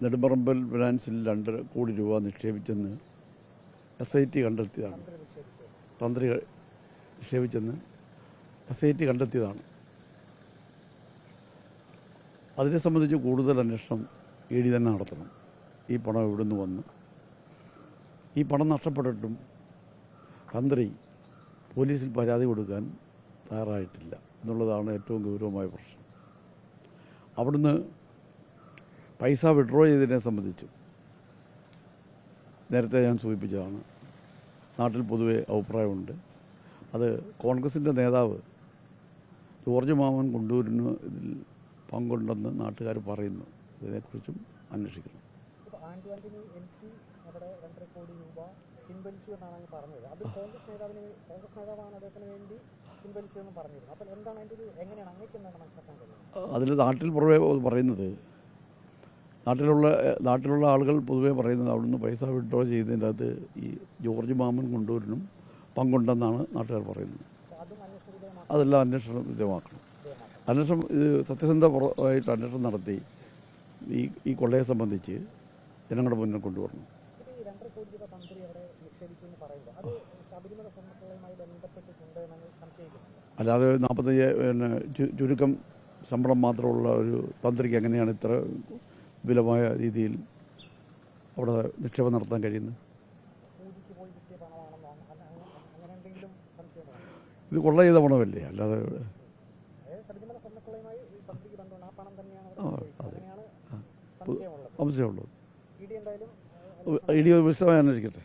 നെടുമ്പറമ്പൽ ഫിനാൻസിൽ 2 കോടി രൂപ നിക്ഷേപിച്ചെന്ന് SIT കണ്ടെത്തിയതാണ്. തന്ത്രി നിക്ഷേപിച്ചെന്ന് SIT കണ്ടെത്തിയതാണ്. അതിനെ സംബന്ധിച്ച് കൂടുതൽ അന്വേഷണം ED തന്നെ നടത്തണം. ഈ പണം എവിടെ നിന്ന് വന്നു, ഈ പണം നഷ്ടപ്പെട്ടിട്ടും തന്ത്രി പോലീസിൽ പരാതി കൊടുക്കാൻ തയ്യാറായിട്ടില്ല എന്നുള്ളതാണ് ഏറ്റവും ഗൗരവമായ പ്രശ്നം. അവിടുന്ന് പൈസ വിഡ്രോ ചെയ്തതിനെ സംബന്ധിച്ച് നേരത്തെ ഞാൻ സൂചിപ്പിച്ചതാണ്. നാട്ടിൽ പൊതുവെ അഭിപ്രായമുണ്ട്. അത് കോൺഗ്രസിൻ്റെ നേതാവ് ജോർജ് മാമൻ കൊണ്ടൂരിന് ഇതിൽ പങ്കുണ്ടെന്ന് നാട്ടുകാർ പറയുന്നു. ഇതിനെക്കുറിച്ചും അന്വേഷിക്കണം. അതിൽ നാട്ടിൽ പുറമെ പറയുന്നത്, നാട്ടിലുള്ള ആളുകൾ പൊതുവെ പറയുന്നത് അവിടുന്ന് പൈസ വിഡ്രോ ചെയ്തതിൻ്റെ അകത്ത് ഈ ജോർജ് മാമൻ കൊണ്ടൂരിനും പങ്കുണ്ടെന്നാണ് നാട്ടുകാർ പറയുന്നത്. അതെല്ലാം അന്വേഷണം വിധേയമാക്കണം. അന്വേഷണം ഇത് സത്യസന്ധമായിട്ട് അന്വേഷണം നടത്തി ഈ കൊള്ളയെ സംബന്ധിച്ച് ജനങ്ങളുടെ മുന്നിൽ കൊണ്ടുവരണം. അല്ലാതെ 45 ചുരുക്കം ശമ്പളം മാത്രമുള്ള ഒരു തന്ത്രിക്ക് എങ്ങനെയാണ് ഇത്ര വിപുലമായ രീതിയിൽ അവിടെ നിക്ഷേപം നടത്താൻ കഴിയുന്നത്? ഇത് കൊള്ള ചെയ്ത പണമല്ലേ, അല്ലാതെ സംശയമുള്ളൂ. ED വിശദമായി അന്വേഷിക്കട്ടെ.